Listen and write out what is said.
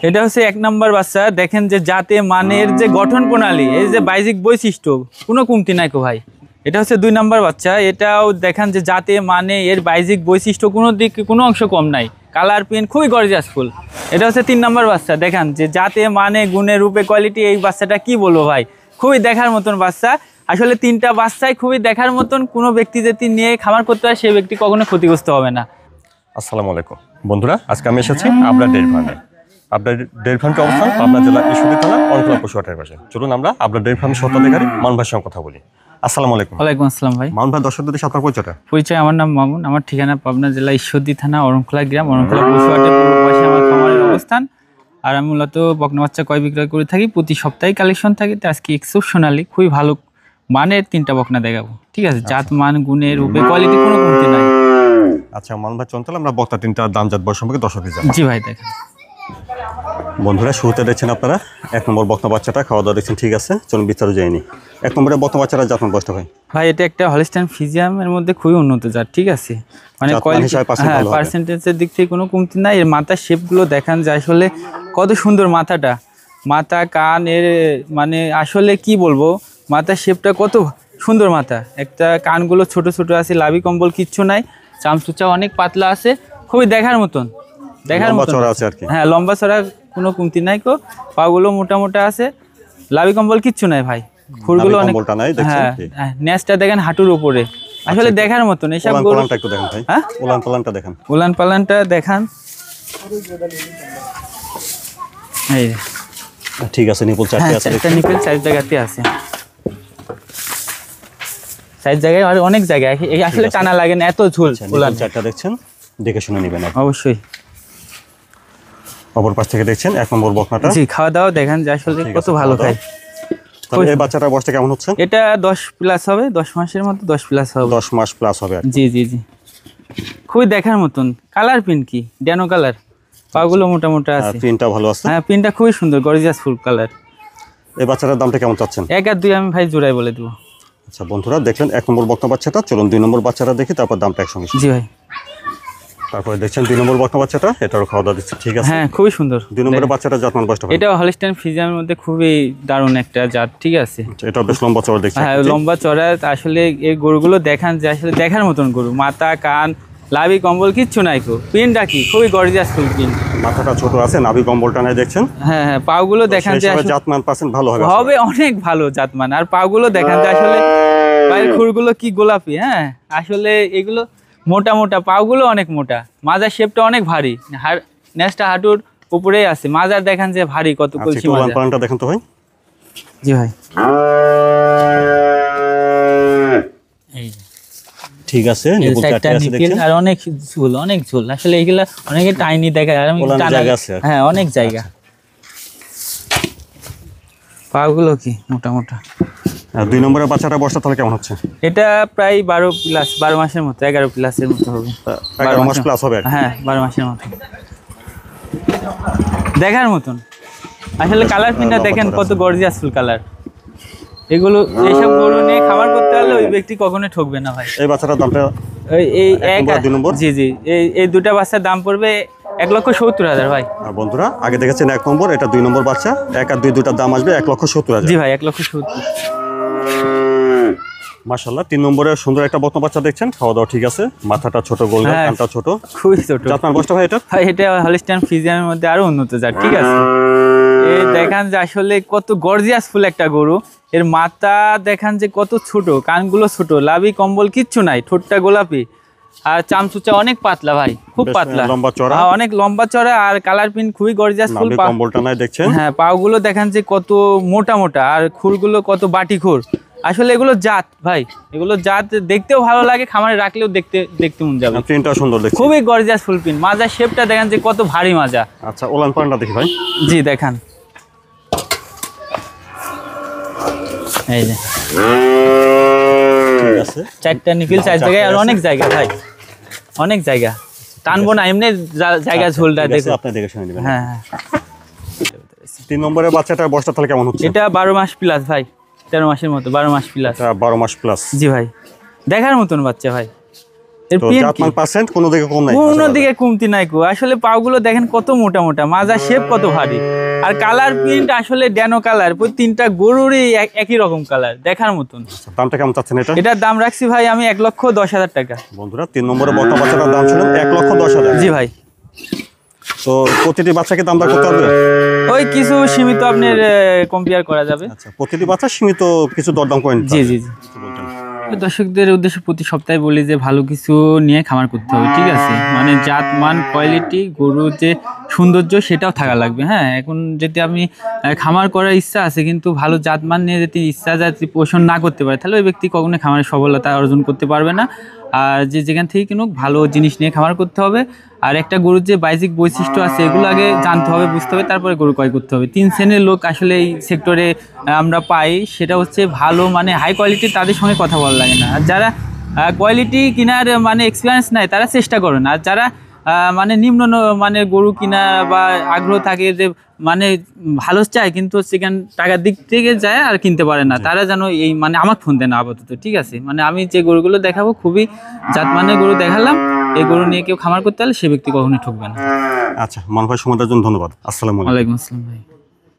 এটা হচ্ছে 1 নাম্বার বাচ্চা। দেখেন যে জাতে মানের যে গঠন প্রণালী, এই যে বাহ্যিক বৈশিষ্ট্য কোনো কমতি নাই কো ভাই। এটা হচ্ছে 2 নাম্বার বাচ্চা। এটাও দেখেন যে জাতে মানে এর বাহ্যিক বৈশিষ্ট্য কোনো দিক কোনো অংশ কম নাই, কালার প্রিন্ট খুবই গর্জিয়াস ফুল। এটা হচ্ছে 3 নাম্বার বাচ্চা। দেখেন যে জাতে মানে গুণে রূপে কোয়ালিটি, এই বাচ্চাটা কি বলবো ভাই, খুবই দেখার মতন বাচ্চা। আসলে 3টা বাচ্চাই খুবই দেখার মতন। কোনো ব্যক্তি যদি নিয়ে খামার করতে হয় সেই ব্যক্তি কখনো ক্ষতিগ্রস্ত হবে না। আসসালামু আলাইকুম বন্ধুরা, আজকে আমি এসেছি আপনার ডেয়ারি ফার্মে। আপনার ডেয়ারি ফার্মটি অবস্থান পাবনা জেলা ঈশ্বরদী থানা অনকলা পশুহাটের পাশে। চলুন আমরা আপনার ডেয়ারি ফার্মের স্বত্বাধিকারী মামুন ভাইয়ের সঙ্গে কথা বলি। আসসালামু আলাইকুম। ওয়ালাইকুম আসসালাম ভাই। মামুন ভাই, দর্শকদের সাথে আপনার পরিচয়টা? পরিচয়, আমার নাম মামুন, আমার ঠিকানা পাবনা জেলা ঈশ্বরদী থানা অরণখোলা গ্রাম, অরণখোলা পশুহাটের পূর্ব পাশে আমার খামারের অবস্থান। আর আমি মূলত বকনা বাচ্চা ক্রয় বিক্রয় করে থাকি, প্রতি সপ্তাহে কালেকশন থাকে। তো আজকে এক্সেপশনালি খুবই ভালো মানের 3টা বকনা দেখাবো, ঠিক আছে? জাত মান গুণে রূপে কোয়ালিটি কোনো কমতি নাই। আচ্ছা মামুন ভাই, চলুন আমরা বকনা 3টার দাম জাত বয়স সম্পর্কে দর্শকদের জানাই। জি ভাই দেখেন বন্ধুরা, শুরুতে দেখছেন আপনারা 1 নম্বর বকনা বাচ্চাটা, খাওয়া দাওয়া দেখছেন, ঠিক আছে? চলুন বিস্তারিত যাইনি। 1 নম্বরে বকনা বাচ্চাটা জাত মান বয়সটা ভাই? ভাই এটা একটা হলস্টাইন ফ্রিজিয়ামের মধ্যে খুবই উন্নত জাত, ঠিক আছে? মানে কোয়ালিটি, হ্যাঁ, পার্সেন্টেজের দিক থেকে কোনো কমতি নাই। এর মাথার শেপগুলো দেখান যে আসলে কত সুন্দর মাথাটা, মাথা কান এর মানে আসলে কি বলবো, মাথার শেপটা কত সুন্দর। মাথা একটা, কানগুলো ছোট ছোট আছে, লাভি কম্বল কিচ্ছু নাই, চামচুচা অনেক পাতলা আছে, খুবই দেখার মতন, দেখার মতন আছে আর কি। হ্যাঁ, লম্বা চড়া কোনো কমতি নাই কো। পাগুলো মোটা মোটা আছে, লাভি কম্বল কিচ্ছু নাই ভাই, খুরগুলো অনেক, হ্যাঁ, নেজটা দেখেন হাঁটুর উপরে, আসলে দেখার মতন। এসব গরু একটু দেখেন ভাই, হ্যাঁ, উলান পালানটা দেখেন, উলান পালানটা দেখান। এই ঠিক আছে, নিপুল চারটি আছে, একটা নিপুল 4 জায়গাতে আছে, 4 জায়গায় আর অনেক জায়গায় আসলে টানা লাগে না, এত ঝুল। উলান চারটা দেখছেন, দেখে শুনে নেবেন অবশ্যই। অপর পাশ থেকে দেখছেন 1 নম্বর বকনাটা। জি, খাওয়া দাওয়া দেখেন যে আসলে কত ভালো খায়। তবে এই বাচ্চাটার বয়সটা কেমন হচ্ছে? এটা 10 প্লাস হবে, 10 মাসের মতো, 10 প্লাস হবে, 10 মাস প্লাস হবে। জি জি জি, খুবই দেখার মতন। কালার প্রিন্ট কি ড্যানো কালার, পাগুলো মোটা মোটা আছে, প্রিন্টটা ভালো আছে। হ্যাঁ, প্রিন্টটা খুবই সুন্দর, গর্জিয়াস ফুল কালার। এই বাচ্চাটার দামটা কেমন চাচ্ছেন? 1 আর 2 আমি ভাই জোড়াই বলে দেবো। আচ্ছা বন্ধুরা, দেখলেন 1 নম্বর বকনা বাচ্চাটা, চলুন 2 নম্বর বাচ্চাটা দেখি, তারপর দামটা একসঙ্গে। জি ভাই। তারপরে দেখছেন 2 নম্বর বকনা বাচ্চাটা, এটারও খাওয়া দাওয়া দিচ্ছে, ঠিক আছে? হ্যাঁ, খুবই সুন্দর। 2 নম্বরের বাচ্চাটা জাত মান বয়সটা? এটা হলস্টাইন ফ্রিজিয়ামের মধ্যে খুবই দারুণ একটা জাত, ঠিক আছে? এটা বেশ লম্বা চড়া দেখছি। হ্যাঁ, লম্বা চড়া। আসলে এই গরুগুলো দেখান যে আসলে দেখার মতন গরু, মাথা কান লাভি কম্বল কিচ্ছু নাই কো। প্রিন্টটা কি খুবই গর্জিয়াস ফুল প্রিন্ট, মাথাটা ছোট আছে, নাভি কম্বলটা নাই দেখছেন। হ্যাঁ হ্যাঁ, পাগুলো দেখান যে জাতমান পাচ্ছেন ভালো হবে, হবে অনেক ভালো জাতমান। আর পাগুলো দেখান যে আসলে পায়ের খুরগুলো কি গোলাপি, হ্যাঁ, আসলে এগুলো মোটা মোটা, পাগুলো অনেক মোটা, মাজার শেপটা অনেক ভারী, নেজটা হাঁটুর উপরেই আছে, মাজার দেখান যে ভারী কত কলসি মাজার। পালনটা দেখেন তো ভাই। জি ভাই, এই ঠিক আছে, নিপুল চারটি আছে দেখছেন, আর অনেক ঝুল, অনেক ঝুল। আসলে এগুলা অনেকে টাইনি দেখায়, আর আমি হ্যাঁ, অনেক জায়গা। পাগুলো কি মোটা মোটা। আর 2 নম্বরের বাচ্চাটা বয়সটা তাহলে কেমন হচ্ছে? এটা প্রায় 12 প্লাস, 12 মাসের মতো, 11 প্লাসের মতো হবে, 11 মাস প্লাস হবে। হ্যাঁ, 12 মাসের মতো, দেখার মতন। আসলে কালার প্রিন্টটা দেখেন কত গর্জিয়াস ফুল কালার। এগুলো এইসব গরু নিয়ে খামার করতে হলে ওই ব্যক্তি কখনোই ঠকবে না ভাই। এই বাচ্চাটার দামটা এই 1 আর 2 নম্বর, জি জি, এই 2টা বাচ্চার দাম পড়বে 1,70,000 ভাই। আর বন্ধুরা, আগে দেখেছেন 1 নম্বর, এটা 2 নম্বর বাচ্চা, 1 আর 2 দুটার দাম আসবে 1,70,000। জি ভাই, 1,70,000। মাশাআল্লাহ, 3 নম্বরের সুন্দর একটা বকনা বাচ্চা দেখছেন, খাওয়া দাওয়া ঠিক আছে, মাথাটা ছোট, গোল, কানটা ছোট, খুবই ছোট। জাতমান বয়সটা ভাই এটা? ভাই এটা হলস্টাইন ফ্রিজিয়ামের মধ্যে আরো উন্নত জাত, ঠিক আছে? এই দেখান যে আসলে কত গর্জিয়াস ফুল একটা গরু। এর মাথা দেখান যে কত ছোট, কানগুলো ছোট, লাভি কম্বল কিচ্ছু নাই, ঠোঁটটা গোলাপি, আর চামচুচা অনেক পাতলা ভাই, খুব পাতলা, লম্বা চড়া, অনেক লম্বা চড়া, আর কালার প্রিন্ট খুবই গর্জিয়াস ফুল। কম্বলটা নাই দেখছেন, হ্যাঁ, পাগুলো দেখান যে কত মোটা মোটা, আর খুরগুলো কত বাটি খুর। আসলে এগুলো জাত ভাই, এগুলো জাত দেখতেও ভালো লাগে, খামারে রাখলেও দেখতে মন যাবে। প্রিন্টটা সুন্দর দেখছেন, খুবই গর্জিয়াস ফুল প্রিন্ট। মাজার শেপটা দেখেন যে কত ভারী মাজা। আচ্ছা, ওলান পালনটা দেখি ভাই। জি দেখান, এই যে ঠিক আছে, 4টা নিপিল 4 জায়গায়, আর অনেক জায়গা ভাই, অনেক জায়গা, টানবো না এমনি জায়গা ঝোলটা দেখো, আপনি দেখে শুনে নেবেন। হ্যাঁ হ্যাঁ। 3 নম্বরের বাচ্চাটার বয়সটা তাহলে কেমন হচ্ছে? এটা 12 মাস প্লাস ভাই, 13 মাসের মতো, 12 মাস প্লাস। 12 মাস প্লাস, জি ভাই, দেখার মতন বাচ্চা ভাই, এর তো print জাতমান কি? পার্সেন্ট কোনো দিকে কম নাই কোনো দিকে কমতি নাই কো। আসলে পাগুলো দেখেন কত মোটা মোটা, মাজা শেপ কত ভারী, আর কালার প্রিন্ট আসলে ড্যানো কালার, তিনটা গরুরই একই রকম কালার, দেখার মতন। দামটা কেমন চাচ্ছেন এটা? এটার দাম রাখছি ভাই আমি 1,10,000 টাকা। বন্ধুরা 3 নম্বরে বকনা বাচ্চাটার দাম শুনুন 1,10,000। জি ভাই। তো প্রতিটি বাচ্চাকে দাম দর করতে হবে? ওই কিছু সীমিত আপনার কম্পেয়ার করা যাবে। আচ্ছা, প্রতিটি বাচ্চা সীমিত কিছু দরদাম করে নিতে জি হবে। জি জি। দর্শকদের উদ্দেশ্যে প্রতি সপ্তাহে বলি যে ভালো কিছু নিয়ে খামার করতে হবে, ঠিক আছে? মানে জাত মান কোয়ালিটি গরু যে সৌন্দর্য সেটাও থাকা লাগবে। হ্যাঁ, এখন যদি আপনি খামার করার ইচ্ছা আছে কিন্তু ভালো জাত মান নিয়ে যদি ইচ্ছা যদি পোষণ না করতে পারে, তাহলে ওই ব্যক্তি কখনোই খামারের সফলতা অর্জন করতে পারবে না। আর যে যেখান থেকে কিনুক ভালো জিনিস নিয়ে খামার করতে হবে। আর একটা গরুর যে বাহ্যিক বৈশিষ্ট্য আছে এগুলো আগে জানতে হবে, বুঝতে হবে, তারপরে গরু ক্রয় করতে হবে। 3 শ্রেণীর লোক আসলে এই সেক্টরে আমরা পাই, সেটা হচ্ছে ভালো মানে হাই কোয়ালিটি, তাদের সঙ্গে কথা বলা লাগে না। আর যারা কোয়ালিটি কেনার মানে এক্সপিরিয়েন্স নাই তারা চেষ্টা করে না। আর যারা মানে নিম্ন মানে গরু কিনা বা আগ্রহ থাকে যে মানে ভালো চায় কিন্তু সেখানে টাকার দিক থেকে যায় আর কিনতে পারে না, তারা যেন এই মানে আমাকে ফোন দেয় না আপাতত, ঠিক আছে? মানে আমি যে গরুগুলো দেখাবো খুবই জাতমানের গরু দেখালাম, এই গরু নিয়ে কেউ খামার করতে হলে সে ব্যক্তি কখনোই ঠকবে না। আচ্ছা, মান ভাই সময়টার জন্য ধন্যবাদ। আসসালামু আলাইকুম। ওয়ালাইকুম আসসালাম ভাই।